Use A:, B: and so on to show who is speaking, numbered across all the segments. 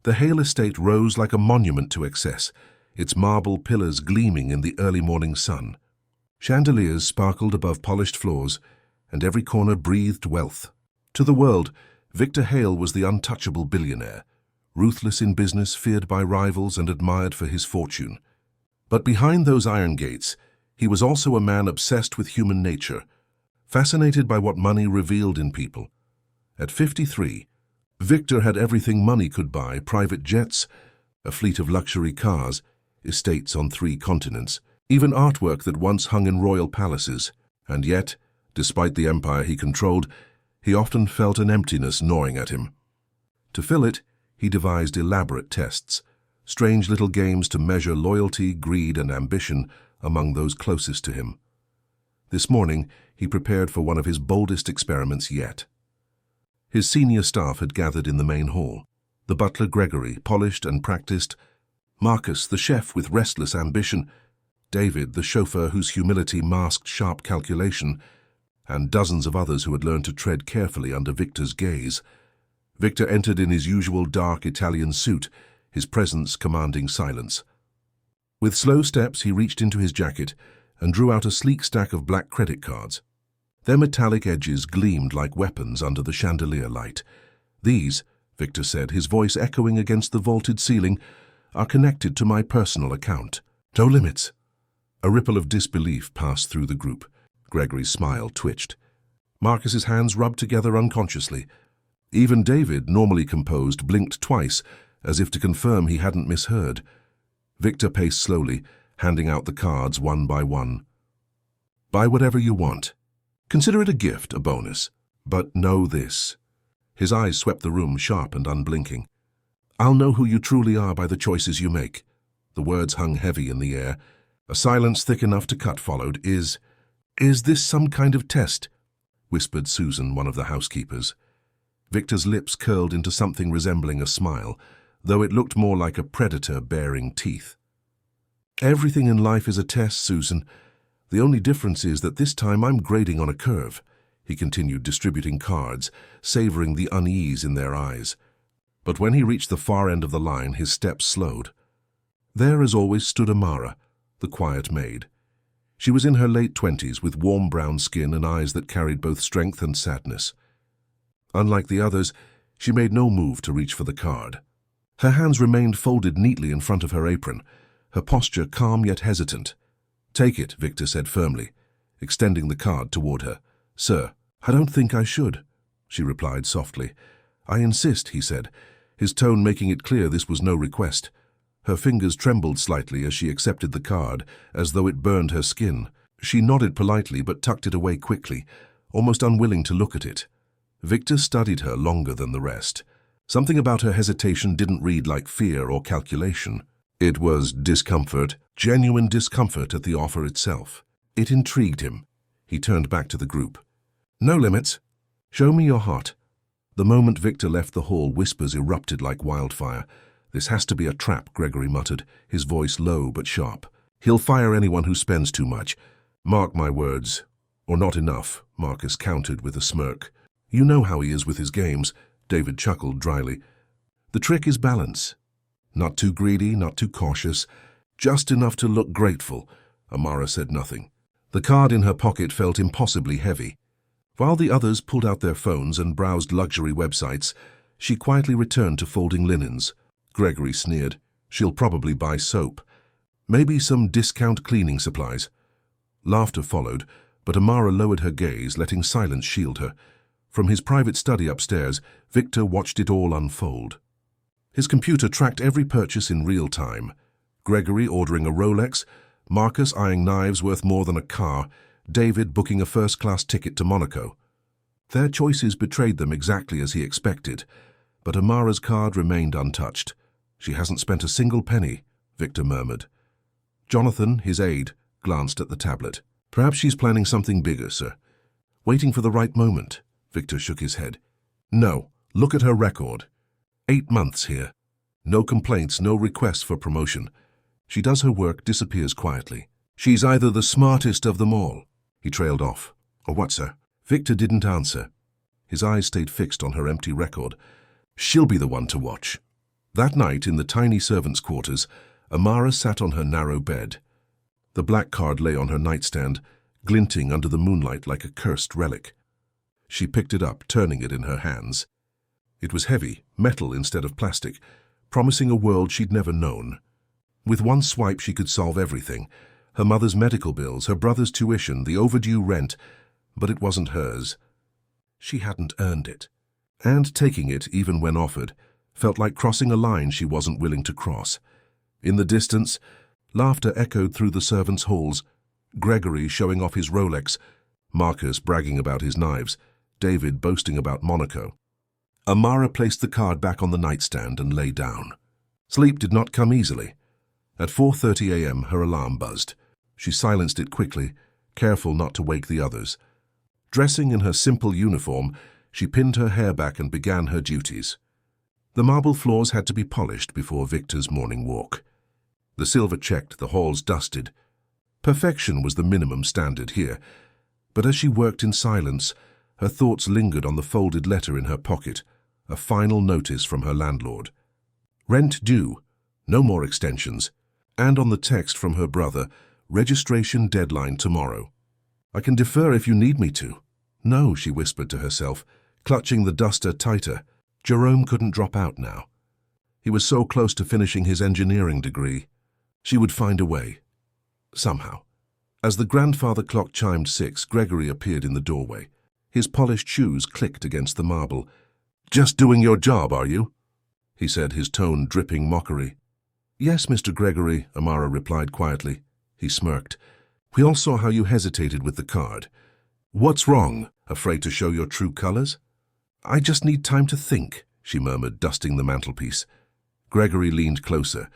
A: The Hale estate rose like a monument to excess, its marble pillars gleaming in the early morning sun. Chandeliers sparkled above polished floors, and every corner breathed wealth. To the world, Victor Hale was the untouchable billionaire, ruthless in business, feared by rivals and admired for his fortune. But behind those iron gates, he was also a man obsessed with human nature, fascinated by what money revealed in people. At 53, Victor had everything money could buy: private jets, a fleet of luxury cars, estates on 3 continents, even artwork that once hung in royal palaces. And yet, despite the empire he controlled, he often felt an emptiness gnawing at him. To fill it, he devised elaborate tests, strange little games to measure loyalty, greed, and ambition among those closest to him. This morning, he prepared for one of his boldest experiments yet. His senior staff had gathered in the main hall. The butler Gregory, polished and practiced; Marcus, the chef with restless ambition; David, the chauffeur whose humility masked sharp calculation; and dozens of others who had learned to tread carefully under Victor's gaze. Victor entered in his usual dark Italian suit, his presence commanding silence. With slow steps, he reached into his jacket and drew out a sleek stack of black credit cards. Their metallic edges gleamed like weapons under the chandelier light. "These," Victor said, his voice echoing against the vaulted ceiling, "are connected to my personal account. No limits." A ripple of disbelief passed through the group. Gregory's smile twitched. Marcus's hands rubbed together unconsciously. Even David, normally composed, blinked twice, as if to confirm he hadn't misheard. Victor paced slowly, handing out the cards one by one. "Buy whatever you want. Consider it a gift, a bonus. But know this." His eyes swept the room, sharp and unblinking. "I'll know who you truly are by the choices you make." The words hung heavy in the air. A silence thick enough to cut followed. Is this some kind of test?" whispered Susan, one of the housekeepers. Victor's lips curled into something resembling a smile, though it looked more like a predator baring teeth. "Everything in life is a test, Susan. The only difference is that this time I'm grading on a curve," he continued, distributing cards, savoring the unease in their eyes. But when he reached the far end of the line, his steps slowed. There, as always, stood Amara, the quiet maid. She was in her late 20s, with warm brown skin and eyes that carried both strength and sadness. Unlike the others, she made no move to reach for the card. Her hands remained folded neatly in front of her apron, her posture calm yet hesitant. "Take it," Victor said firmly, extending the card toward her. "Sir, I don't think I should," she replied softly. "I insist," he said, his tone making it clear this was no request. Her fingers trembled slightly as she accepted the card, as though it burned her skin. She nodded politely but tucked it away quickly, almost unwilling to look at it. Victor studied her longer than the rest. Something about her hesitation didn't read like fear or calculation. It was discomfort, genuine discomfort at the offer itself. It intrigued him. He turned back to the group. "No limits. Show me your heart." The moment Victor left the hall, whispers erupted like wildfire. "This has to be a trap," Gregory muttered, his voice low but sharp. "He'll fire anyone who spends too much. Mark my words." "Or not enough," Marcus countered with a smirk. "You know how he is with his games," David chuckled dryly. "The trick is balance. Not too greedy, not too cautious, just enough to look grateful." Amara said nothing. The card in her pocket felt impossibly heavy. While the others pulled out their phones and browsed luxury websites, she quietly returned to folding linens. Gregory sneered. "She'll probably buy soap. Maybe some discount cleaning supplies." Laughter followed, but Amara lowered her gaze, letting silence shield her. From his private study upstairs, Victor watched it all unfold. His computer tracked every purchase in real time. Gregory ordering a Rolex, Marcus eyeing knives worth more than a car, David booking a first-class ticket to Monaco. Their choices betrayed them exactly as he expected, but Amara's card remained untouched. "She hasn't spent a single penny," Victor murmured. Jonathan, his aide, glanced at the tablet. "Perhaps she's planning something bigger, sir." "Waiting for the right moment," Victor shook his head. "No, look at her record. 8 months here. No complaints, no requests for promotion. She does her work, disappears quietly. She's either the smartest of them all." He trailed off. "Or what, sir?" Victor didn't answer. His eyes stayed fixed on her empty record. "She'll be the one to watch." That night, in the tiny servants' quarters, Amara sat on her narrow bed. The black card lay on her nightstand, glinting under the moonlight like a cursed relic. She picked it up, turning it in her hands. It was heavy, metal instead of plastic, promising a world she'd never known. With one swipe she could solve everything: her mother's medical bills, her brother's tuition, the overdue rent, but it wasn't hers. She hadn't earned it. And taking it, even when offered, felt like crossing a line she wasn't willing to cross. In the distance, laughter echoed through the servants' halls. Gregory showing off his Rolex, Marcus bragging about his knives, David boasting about Monaco. Amara placed the card back on the nightstand and lay down. Sleep did not come easily. At 4:30 a.m. her alarm buzzed. She silenced it quickly, careful not to wake the others. Dressing in her simple uniform, she pinned her hair back and began her duties. The marble floors had to be polished before Victor's morning walk. The silver checked, the halls dusted. Perfection was the minimum standard here, but as she worked in silence, her thoughts lingered on the folded letter in her pocket, a final notice from her landlord. Rent due, no more extensions, and on the text from her brother, registration deadline tomorrow. I can defer if you need me to. No, she whispered to herself, clutching the duster tighter. Jerome couldn't drop out now. He was so close to finishing his engineering degree. She would find a way. Somehow. As the grandfather clock chimed 6, Gregory appeared in the doorway. His polished shoes clicked against the marble. "Just doing your job, are you?" he said, his tone dripping mockery. "Yes, Mr. Gregory," Amara replied quietly. He smirked. "We all saw how you hesitated with the card. What's wrong? Afraid to show your true colors?" "I just need time to think," she murmured, dusting the mantelpiece. Gregory leaned closer.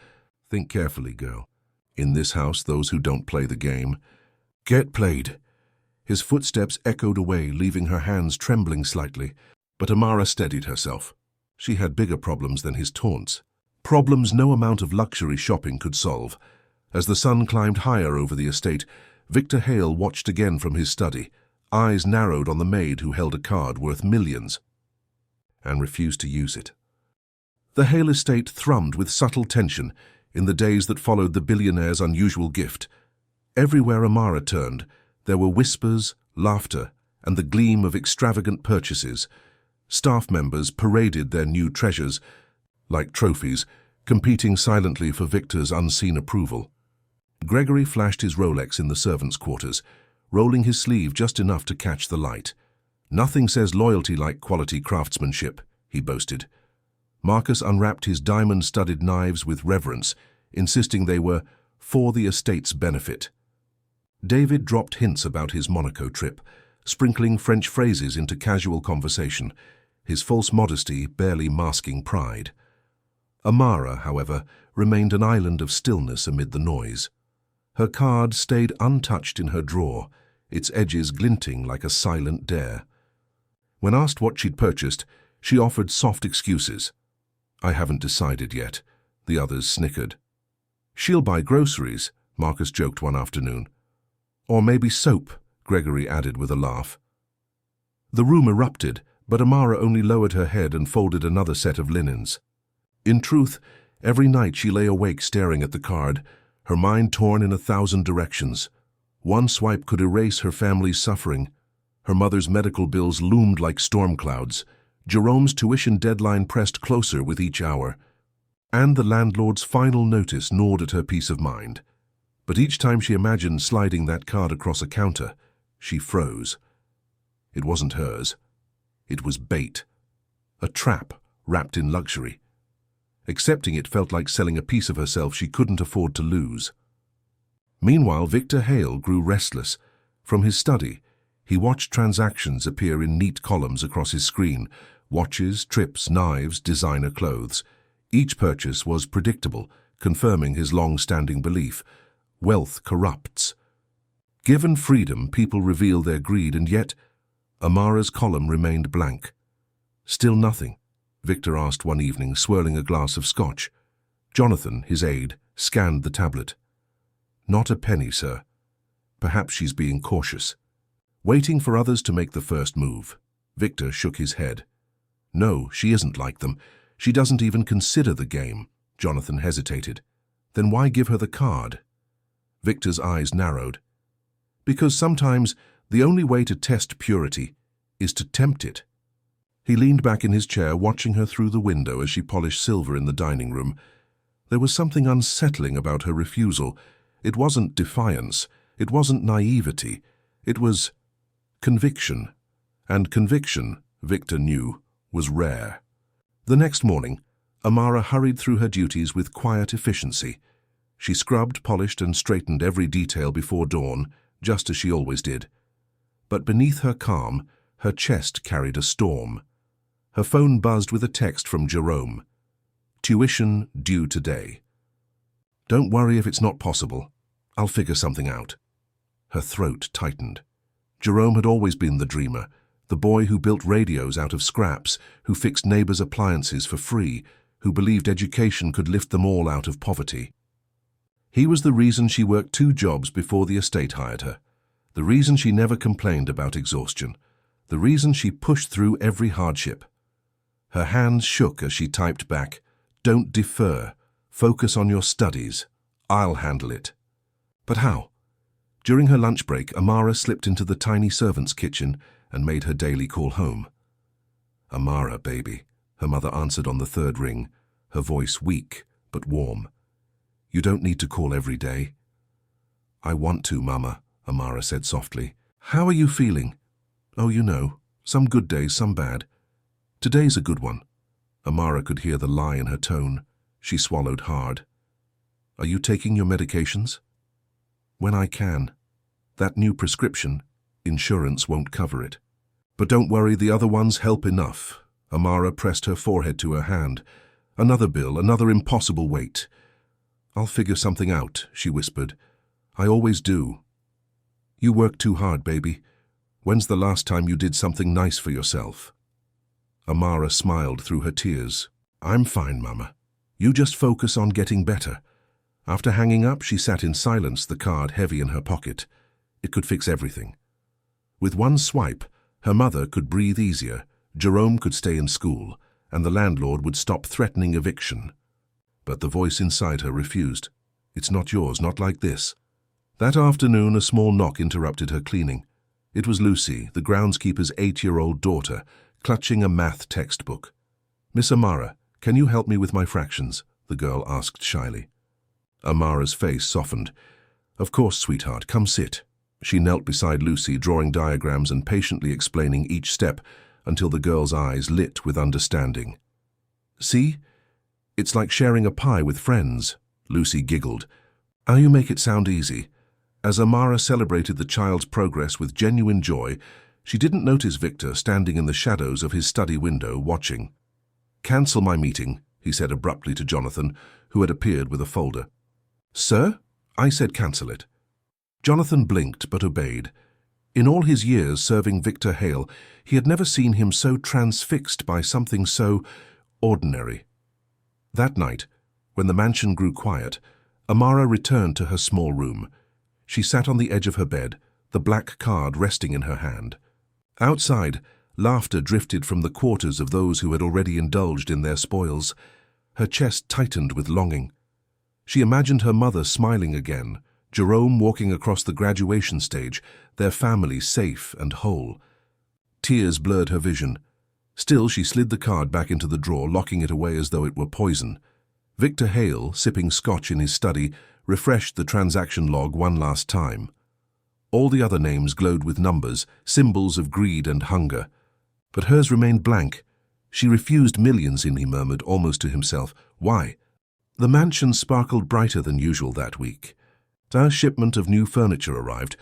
A: "Think carefully, girl. In this house, those who don't play the game get played." His footsteps echoed away, leaving her hands trembling slightly, but Amara steadied herself. She had bigger problems than his taunts. Problems no amount of luxury shopping could solve. As the sun climbed higher over the estate, Victor Hale watched again from his study, eyes narrowed on the maid who held a card worth millions, and refused to use it. The Hale estate thrummed with subtle tension in the days that followed the billionaire's unusual gift. Everywhere Amara turned, there were whispers, laughter, and the gleam of extravagant purchases. Staff members paraded their new treasures, like trophies, competing silently for Victor's unseen approval. Gregory flashed his Rolex in the servants' quarters, rolling his sleeve just enough to catch the light. "Nothing says loyalty like quality craftsmanship," he boasted. Marcus unwrapped his diamond-studded knives with reverence, insisting they were for the estate's benefit. David dropped hints about his Monaco trip, sprinkling French phrases into casual conversation, his false modesty barely masking pride. Amara, however, remained an island of stillness amid the noise. Her card stayed untouched in her drawer, its edges glinting like a silent dare. When asked what she'd purchased, she offered soft excuses. "I haven't decided yet," the others snickered. "She'll buy groceries," Marcus joked one afternoon. "Or maybe soap," Gregory added with a laugh. The room erupted, but Amara only lowered her head and folded another set of linens. In truth, every night she lay awake staring at the card, her mind torn in 1,000 directions. One swipe could erase her family's suffering. Her mother's medical bills loomed like storm clouds. Jerome's tuition deadline pressed closer with each hour. And the landlord's final notice gnawed at her peace of mind. But each time she imagined sliding that card across a counter, she froze. It wasn't hers. It was bait. A trap wrapped in luxury. Accepting it felt like selling a piece of herself she couldn't afford to lose. Meanwhile, Victor Hale grew restless. From his study, he watched transactions appear in neat columns across his screen: watches, trips, knives, designer clothes. Each purchase was predictable, confirming his long-standing belief: wealth corrupts. Given freedom, people reveal their greed, and yet Amara's column remained blank. "Still nothing?" Victor asked one evening, swirling a glass of scotch. Jonathan, his aide, scanned the tablet. "Not a penny, sir. Perhaps she's being cautious. Waiting for others to make the first move." Victor shook his head. "No, she isn't like them. She doesn't even consider the game. Jonathan hesitated. Then why give her the card? Victor's eyes narrowed. Because sometimes the only way to test purity is to tempt it. He leaned back in his chair, watching her through the window as she polished silver in the dining room. There was something unsettling about her refusal. It wasn't defiance. It wasn't naivety. It was conviction. And conviction, Victor knew, was rare. The next morning, Amara hurried through her duties with quiet efficiency. She scrubbed, polished, and straightened every detail before dawn, just as she always did. But beneath her calm, her chest carried a storm. Her phone buzzed with a text from Jerome. Tuition due today. Don't worry if it's not possible. I'll figure something out. Her throat tightened. Jerome had always been the dreamer, the boy who built radios out of scraps, who fixed neighbors' appliances for free, who believed education could lift them all out of poverty. He was the reason she worked 2 jobs before the estate hired her, the reason she never complained about exhaustion, the reason she pushed through every hardship. Her hands shook as she typed back, "Don't defer. Focus on your studies. I'll handle it." But how? During her lunch break, Amara slipped into the tiny servant's kitchen and made her daily call home. "Amara, baby," her mother answered on the 3rd ring, her voice weak but warm. "You don't need to call every day." "I want to, Mama," Amara said softly. "How are you feeling?" "Oh, you know, some good days, some bad. Today's a good one." Amara could hear the lie in her tone. She swallowed hard. "Are you taking your medications?" "When I can. That new prescription, insurance won't cover it." "But don't worry, the other ones help enough." Amara pressed her forehead to her hand. "Another bill, another impossible wait." "I'll figure something out," she whispered. "I always do." "You work too hard, baby. When's the last time you did something nice for yourself?" Amara smiled through her tears. "I'm fine, Mama. You just focus on getting better." After hanging up, she sat in silence, the card heavy in her pocket. It could fix everything. With one swipe, her mother could breathe easier, Jerome could stay in school, and the landlord would stop threatening eviction. But the voice inside her refused. "It's not yours, not like this." That afternoon, a small knock interrupted her cleaning. It was Lucy, the groundskeeper's 8-year-old daughter, clutching a math textbook. "Miss Amara, can you help me with my fractions?" the girl asked shyly. Amara's face softened. "Of course, sweetheart, come sit." She knelt beside Lucy, drawing diagrams and patiently explaining each step until the girl's eyes lit with understanding. "See? It's like sharing a pie with friends," Lucy giggled. "How you make it sound easy." As Amara celebrated the child's progress with genuine joy, she didn't notice Victor standing in the shadows of his study window, watching. "Cancel my meeting," he said abruptly to Jonathan, who had appeared with a folder. "Sir? I said cancel it." Jonathan blinked but obeyed. In all his years serving Victor Hale, he had never seen him so transfixed by something so ordinary. That night, when the mansion grew quiet, Amara returned to her small room. She sat on the edge of her bed, the black card resting in her hand. Outside, laughter drifted from the quarters of those who had already indulged in their spoils. Her chest tightened with longing. She imagined her mother smiling again, Jerome walking across the graduation stage, their family safe and whole. Tears blurred her vision. Still, she slid the card back into the drawer, locking it away as though it were poison. Victor Hale, sipping scotch in his study, refreshed the transaction log one last time. All the other names glowed with numbers, symbols of greed and hunger. But hers remained blank. "She refused millions," he murmured, almost to himself. "Why?" The mansion sparkled brighter than usual that week. A shipment of new furniture arrived,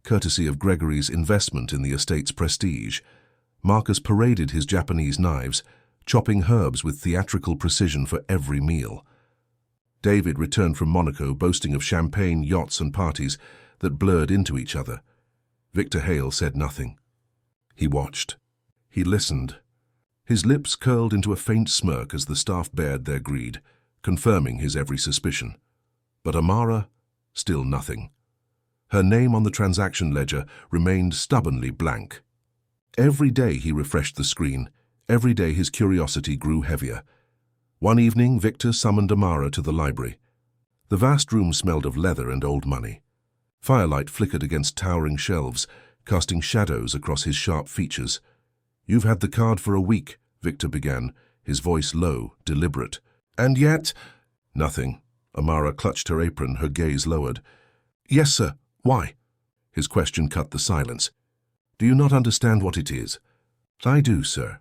A: courtesy of Gregory's investment in the estate's prestige. Marcus paraded his Japanese knives, chopping herbs with theatrical precision for every meal. David returned from Monaco, boasting of champagne, yachts, and parties that blurred into each other. Victor Hale said nothing. He watched. He listened. His lips curled into a faint smirk as the staff bared their greed, confirming his every suspicion. But Amara, still nothing. Her name on the transaction ledger remained stubbornly blank. Every day he refreshed the screen. Every day his curiosity grew heavier. One evening, Victor summoned Amara to the library. The vast room smelled of leather and old money. Firelight flickered against towering shelves, casting shadows across his sharp features. "You've had the card for a week," Victor began, his voice low, deliberate. "And yet—" "Nothing." Amara clutched her apron, her gaze lowered. "Yes, sir. Why?" His question cut the silence. "Do you not understand what it is?" "I do, sir."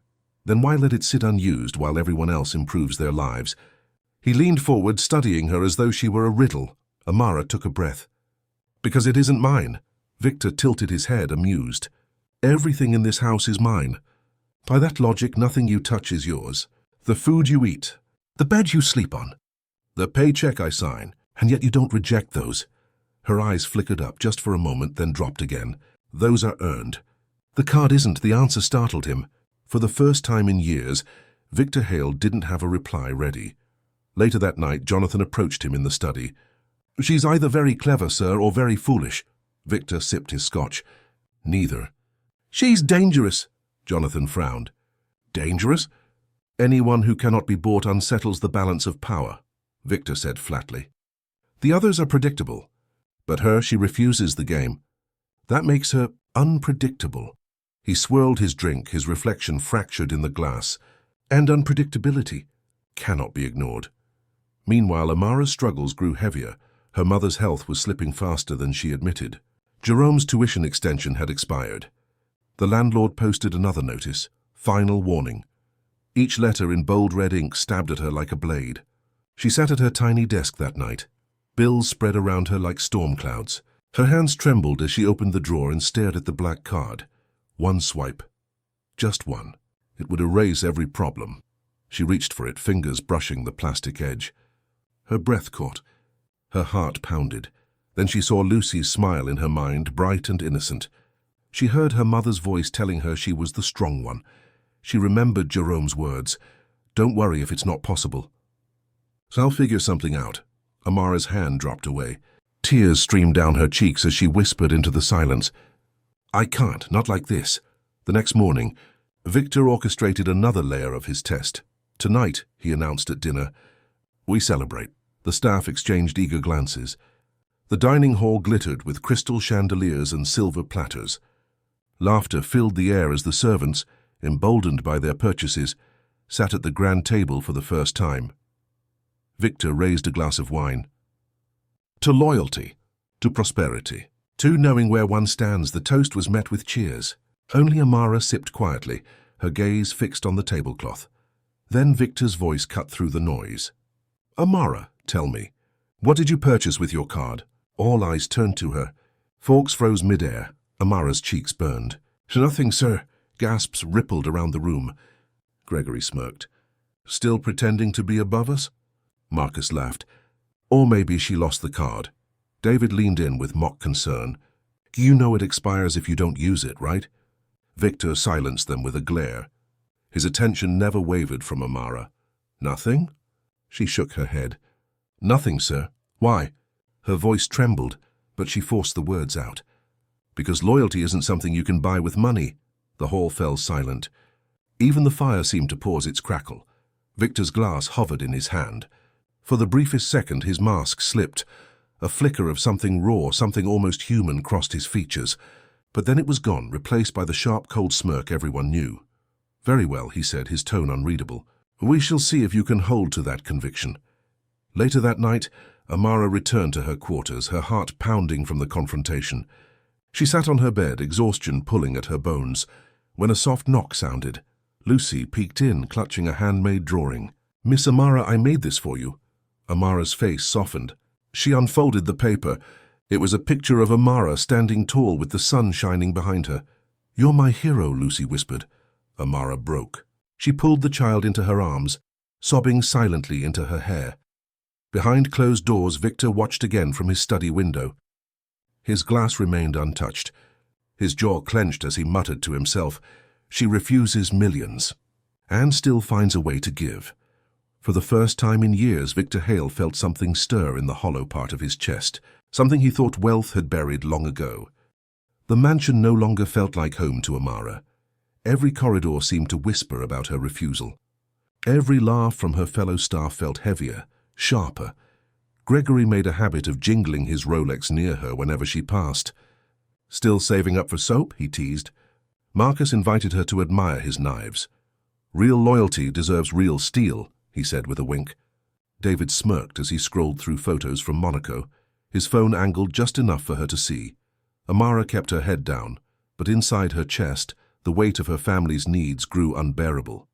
A: "Then why let it sit unused while everyone else improves their lives?" He leaned forward, studying her as though she were a riddle. Amara took a breath. "Because it isn't mine." Victor tilted his head, amused. "Everything in this house is mine. By that logic, nothing you touch is yours. The food you eat, the bed you sleep on, the paycheck I sign, and yet you don't reject those." Her eyes flickered up just for a moment, then dropped again. "Those are earned." "The card isn't." The answer startled him. For the first time in years, Victor Hale didn't have a reply ready. Later that night, Jonathan approached him in the study. "She's either very clever, sir, or very foolish." Victor sipped his scotch. "Neither." "She's dangerous." Jonathan frowned. "Dangerous?" "Anyone who cannot be bought unsettles the balance of power," Victor said flatly. "The others are predictable, but her, she refuses the game. That makes her unpredictable." He swirled his drink, his reflection fractured in the glass. "And unpredictability cannot be ignored." Meanwhile, Amara's struggles grew heavier. Her mother's health was slipping faster than she admitted. Jerome's tuition extension had expired. The landlord posted another notice, "Final warning." Each letter in bold red ink stabbed at her like a blade. She sat at her tiny desk that night. Bills spread around her like storm clouds. Her hands trembled as she opened the drawer and stared at the black card. One swipe. Just one. It would erase every problem. She reached for it, fingers brushing the plastic edge. Her breath caught. Her heart pounded. Then she saw Lucy's smile in her mind, bright and innocent. She heard her mother's voice telling her she was the strong one. She remembered Jerome's words, "Don't worry if it's not possible." "So I'll figure something out." Amara's hand dropped away. Tears streamed down her cheeks as she whispered into the silence, "I can't, not like this." The next morning, Victor orchestrated another layer of his test. "Tonight," he announced at dinner, "we celebrate." The staff exchanged eager glances. The dining hall glittered with crystal chandeliers and silver platters. Laughter filled the air as the servants, emboldened by their purchases, sat at the grand table for the first time. Victor raised a glass of wine. "To loyalty, to prosperity, to knowing where one stands," the toast was met with cheers. Only Amara sipped quietly, her gaze fixed on the tablecloth. Then Victor's voice cut through the noise. "Amara, tell me, what did you purchase with your card?" All eyes turned to her. Forks froze midair. Amara's cheeks burned. "Nothing, sir." Gasps rippled around the room. Gregory smirked. "Still pretending to be above us?" Marcus laughed. "Or maybe she lost the card." David leaned in with mock concern. "You know it expires if you don't use it, right?" Victor silenced them with a glare. His attention never wavered from Amara. "Nothing?" She shook her head. "Nothing, sir." "Why?" Her voice trembled, but she forced the words out. "Because loyalty isn't something you can buy with money." The hall fell silent. Even the fire seemed to pause its crackle. Victor's glass hovered in his hand. For the briefest second, his mask slipped. A flicker of something raw, something almost human, crossed his features. But then it was gone, replaced by the sharp, cold smirk everyone knew. "Very well," he said, his tone unreadable. "We shall see if you can hold to that conviction." Later that night, Amara returned to her quarters, her heart pounding from the confrontation. She sat on her bed, exhaustion pulling at her bones, when a soft knock sounded. Lucy peeked in, clutching a handmade drawing. "Miss Amara, I made this for you." Amara's face softened. She unfolded the paper. It was a picture of Amara standing tall with the sun shining behind her. "You're my hero," Lucy whispered. Amara broke. She pulled the child into her arms, sobbing silently into her hair. Behind closed doors, Victor watched again from his study window. His glass remained untouched. His jaw clenched as he muttered to himself, "She refuses millions, and still finds a way to give." For the first time in years, Victor Hale felt something stir in the hollow part of his chest, something he thought wealth had buried long ago. The mansion no longer felt like home to Amara. Every corridor seemed to whisper about her refusal. Every laugh from her fellow staff felt heavier, sharper. Gregory made a habit of jingling his Rolex near her whenever she passed. "Still saving up for soap?" he teased. Marcus invited her to admire his knives. "Real loyalty deserves real steel," he said with a wink. David smirked as he scrolled through photos from Monaco, his phone angled just enough for her to see. Amara kept her head down, but inside her chest, the weight of her family's needs grew unbearable.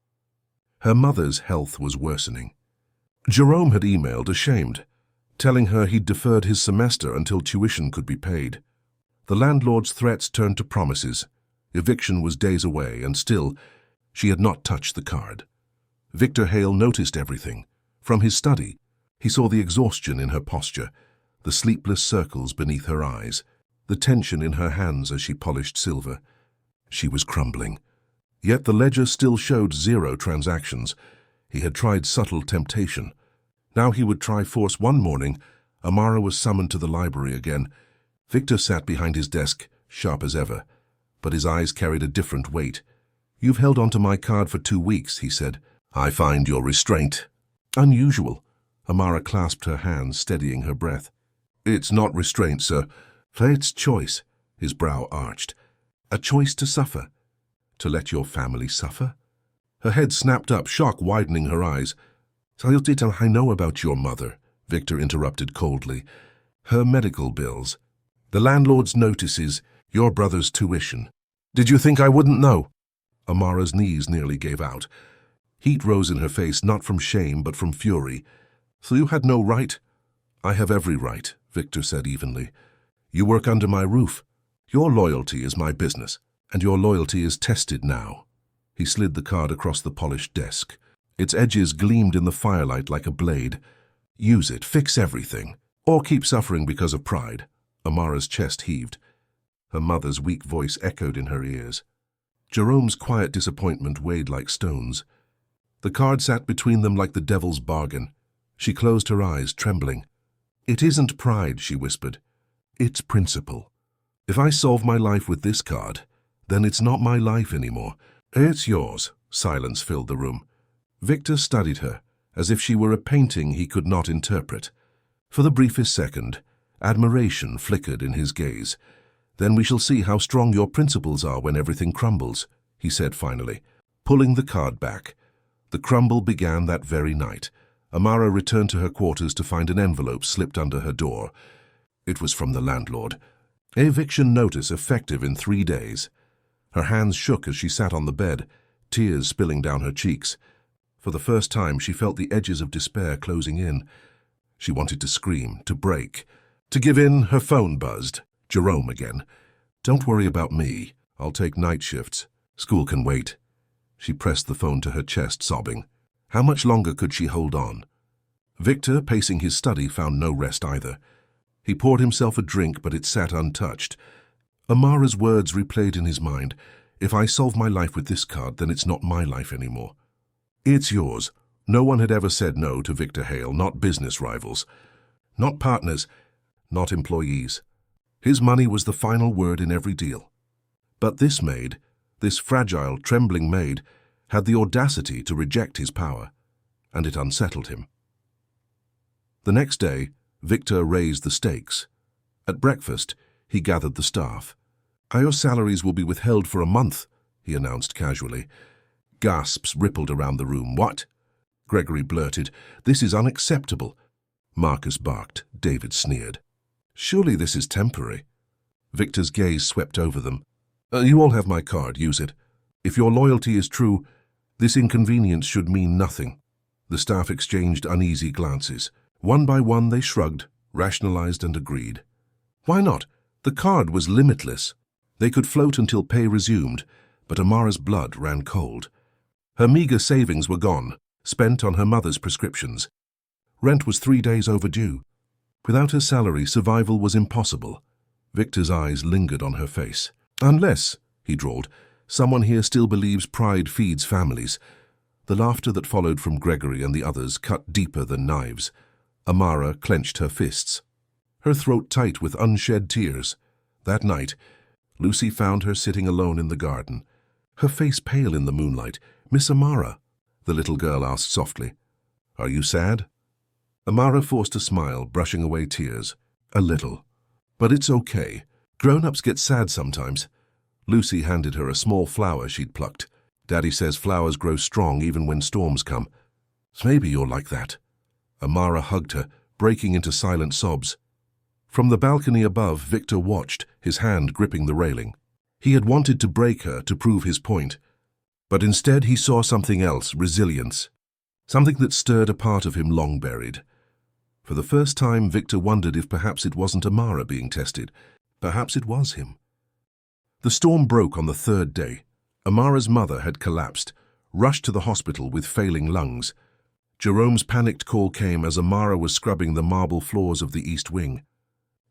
A: Her mother's health was worsening. Jerome had emailed, ashamed, telling her he'd deferred his semester until tuition could be paid. The landlord's threats turned to promises. Eviction was days away, and still, she had not touched the card. Victor Hale noticed everything. From his study, he saw the exhaustion in her posture, the sleepless circles beneath her eyes, the tension in her hands as she polished silver. She was crumbling. Yet the ledger still showed 0 transactions. He had tried subtle temptation. Now he would try force. One morning, Amara was summoned to the library again. Victor sat behind his desk, sharp as ever, but his eyes carried a different weight. "You've held onto my card for 2 weeks," he said. "I find your restraint unusual." Amara clasped her hands, steadying her breath. "It's not restraint, sir. It's choice." His brow arched. "A choice to suffer. To let your family suffer?" Her head snapped up, shock widening her eyes. "I know about your mother," Victor interrupted coldly. "Her medical bills. The landlord's notices, your brother's tuition. Did you think I wouldn't know?" Amara's knees nearly gave out. Heat rose in her face, not from shame, but from fury. "So you had no right?" "I have every right," Victor said evenly. "You work under my roof. Your loyalty is my business, and your loyalty is tested now." He slid the card across the polished desk. Its edges gleamed in the firelight like a blade. "Use it, fix everything, or keep suffering because of pride." Amara's chest heaved. Her mother's weak voice echoed in her ears. Jerome's quiet disappointment weighed like stones. The card sat between them like the devil's bargain. She closed her eyes, trembling. "It isn't pride," she whispered. "It's principle. If I solve my life with this card, then it's not my life anymore. It's yours." Silence filled the room. Victor studied her, as if she were a painting he could not interpret. For the briefest second, admiration flickered in his gaze. "Then we shall see how strong your principles are when everything crumbles," he said finally, pulling the card back. The crumble began that very night. Amara returned to her quarters to find an envelope slipped under her door. It was from the landlord. Eviction notice effective in 3 days. Her hands shook as she sat on the bed, tears spilling down her cheeks. For the first time, she felt the edges of despair closing in. She wanted to scream, to break, to give in. Her phone buzzed. Jerome again. "Don't worry about me. I'll take night shifts. School can wait." She pressed the phone to her chest, sobbing. How much longer could she hold on? Victor, pacing his study, found no rest either. He poured himself a drink, but it sat untouched. Amara's words replayed in his mind. "If I solve my life with this card, then it's not my life anymore." "It's yours." No one had ever said no to Victor Hale, not business rivals, not partners, not employees. His money was the final word in every deal. But this maid, this fragile, trembling maid, had the audacity to reject his power, and it unsettled him. The next day, Victor raised the stakes. At breakfast, he gathered the staff. "Our salaries will be withheld for a month," he announced casually. Gasps rippled around the room. "What?" Gregory blurted. "This is unacceptable." Marcus barked. David sneered. "Surely this is temporary." Victor's gaze swept over them. You all have my card. Use it. If your loyalty is true, this inconvenience should mean nothing." The staff exchanged uneasy glances. One by one they shrugged, rationalized and agreed. Why not? The card was limitless. They could float until pay resumed, but Amara's blood ran cold. Her meager savings were gone, spent on her mother's prescriptions. Rent was 3 days overdue. Without her salary, survival was impossible. Victor's eyes lingered on her face. "Unless," he drawled, "someone here still believes pride feeds families." The laughter that followed from Gregory and the others cut deeper than knives. Amara clenched her fists, her throat tight with unshed tears. That night, Lucy found her sitting alone in the garden, her face pale in the moonlight. "Miss Amara." the little girl asked softly. Are you sad? Amara forced a smile, brushing away tears. A little. But it's okay. Grown-ups get sad sometimes. Lucy handed her a small flower she'd plucked. Daddy says flowers grow strong even when storms come. Maybe you're like that. Amara hugged her, breaking into silent sobs. From the balcony above, Victor watched, his hand gripping the railing. He had wanted to break her to prove his point. But instead he saw something else, resilience. Something that stirred a part of him long buried. For the first time, Victor wondered if perhaps it wasn't Amara being tested. Perhaps it was him. The storm broke on the third day. Amara's mother had collapsed, rushed to the hospital with failing lungs. Jerome's panicked call came as Amara was scrubbing the marble floors of the East Wing.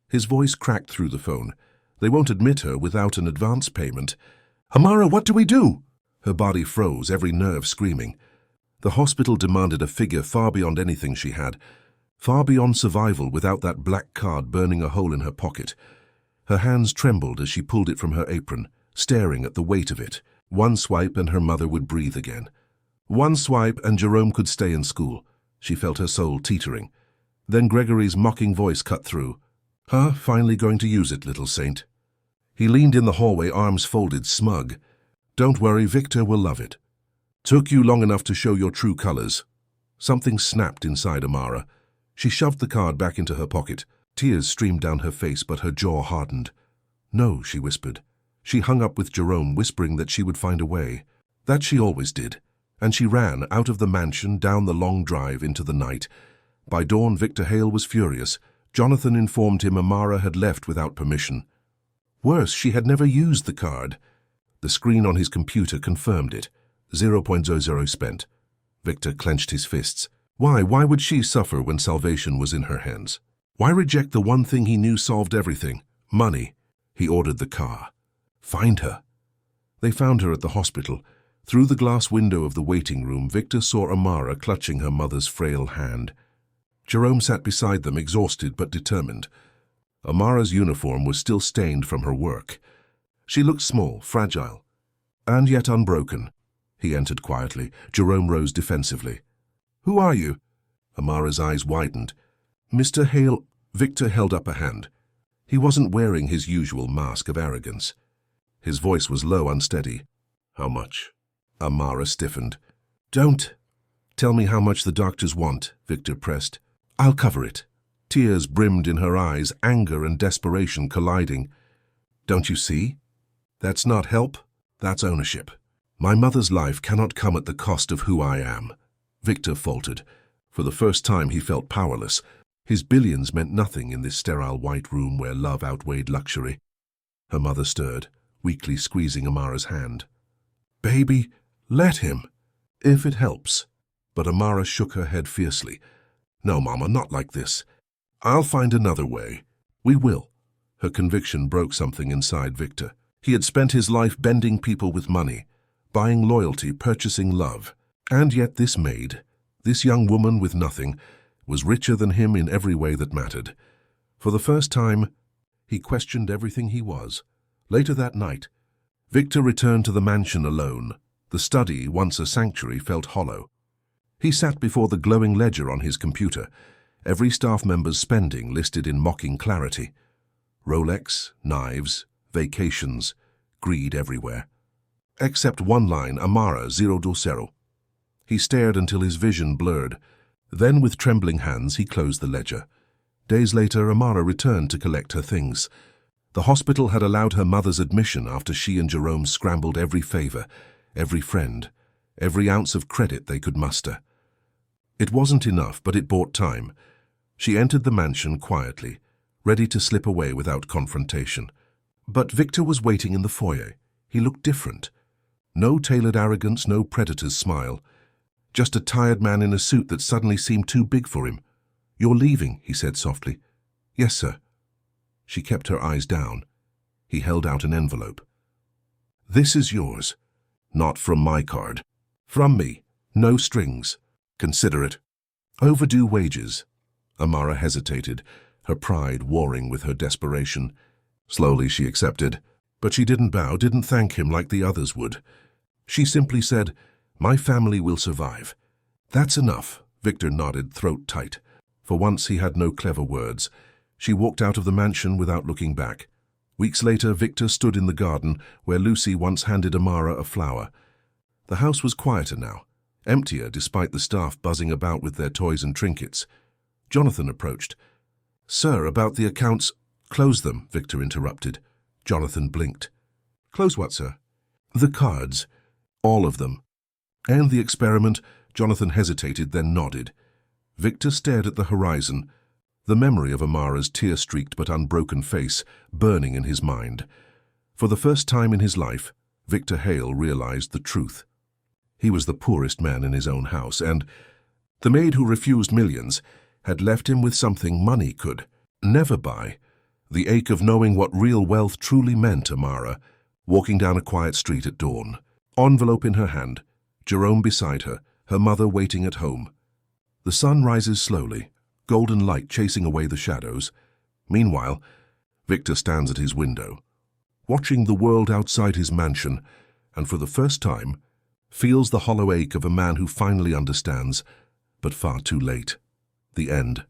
A: His voice cracked through the phone. They won't admit her without an advance payment. Amara, what do we do? Her body froze, every nerve screaming. The hospital demanded a figure far beyond anything she had, far beyond survival without that black card burning a hole in her pocket. Her hands trembled as she pulled it from her apron, staring at the weight of it. One swipe and her mother would breathe again. One swipe and Jerome could stay in school. She felt her soul teetering. Then Gregory's mocking voice cut through. Huh? Finally going to use it, little saint? He leaned in the hallway, arms folded, smug. Don't worry, Victor will love it. Took you long enough to show your true colors. Something snapped inside Amara. She shoved the card back into her pocket. Tears streamed down her face, but her jaw hardened. No, she whispered. She hung up with Jerome, whispering that she would find a way. That she always did. And she ran out of the mansion, down the long drive into the night. By dawn, Victor Hale was furious. Jonathan informed him Amara had left without permission. Worse, she had never used the card. The screen on his computer confirmed it. 0.00 spent. Victor clenched his fists. Why would she suffer when salvation was in her hands? Why reject the one thing he knew solved everything? Money. He ordered the car. Find her. They found her at the hospital. Through the glass window of the waiting room, Victor saw Amara clutching her mother's frail hand. Jerome sat beside them, exhausted but determined. Amara's uniform was still stained from her work. She looked small, fragile, and yet unbroken. He entered quietly. Jerome rose defensively. Who are you? Amara's eyes widened. Mr. Hale. Victor held up a hand. He wasn't wearing his usual mask of arrogance. His voice was low, unsteady. How much? Amara stiffened. Don't. Tell me how much the doctors want, Victor pressed. I'll cover it. Tears brimmed in her eyes, anger and desperation colliding. Don't you see? That's not help, that's ownership. My mother's life cannot come at the cost of who I am. Victor faltered. For the first time he felt powerless. His billions meant nothing in this sterile white room where love outweighed luxury. Her mother stirred, weakly squeezing Amara's hand. Baby, let him, if it helps. But Amara shook her head fiercely. No, Mama, not like this. I'll find another way. We will. Her conviction broke something inside Victor. He had spent his life bending people with money, buying loyalty, purchasing love. And yet this maid, this young woman with nothing, was richer than him in every way that mattered. For the first time, he questioned everything he was. Later that night, Victor returned to the mansion alone. The study, once a sanctuary, felt hollow. He sat before the glowing ledger on his computer, every staff member's spending listed in mocking clarity. Rolex, knives, vacations, greed everywhere. Except one line, Amara, $0. He stared until his vision blurred. Then, with trembling hands, he closed the ledger. Days later, Amara returned to collect her things. The hospital had allowed her mother's admission after she and Jerome scrambled every favor, every friend, every ounce of credit they could muster. It wasn't enough, but it bought time. She entered the mansion quietly, ready to slip away without confrontation. But Victor was waiting in the foyer. He looked different. No tailored arrogance, no predator's smile. Just a tired man in a suit that suddenly seemed too big for him. You're leaving, he said softly. Yes, sir. She kept her eyes down. He held out an envelope. This is yours. Not from my card. From me. No strings. Consider it. Overdue wages. Amara hesitated, her pride warring with her desperation. Slowly she accepted, but she didn't bow, didn't thank him like the others would. She simply said, My family will survive. That's enough, Victor nodded, throat tight. For once he had no clever words. She walked out of the mansion without looking back. Weeks later, Victor stood in the garden where Lucy once handed Amara a flower. The house was quieter now, emptier despite the staff buzzing about with their toys and trinkets. Jonathan approached. "Sir, about the accounts—" "Close them," Victor interrupted. Jonathan blinked. "Close what, sir?" "The cards. All of them." "And the experiment?" Jonathan hesitated, then nodded. Victor stared at the horizon, the memory of Amara's tear-streaked but unbroken face burning in his mind. For the first time in his life, Victor Hale realized the truth. He was the poorest man in his own house, and the maid who refused millions had left him with something money could never buy. The ache of knowing what real wealth truly meant. Amara, walking down a quiet street at dawn, envelope in her hand, Jerome beside her, her mother waiting at home. The sun rises slowly, golden light chasing away the shadows. Meanwhile, Victor stands at his window, watching the world outside his mansion, and for the first time, feels the hollow ache of a man who finally understands, but far too late. The end.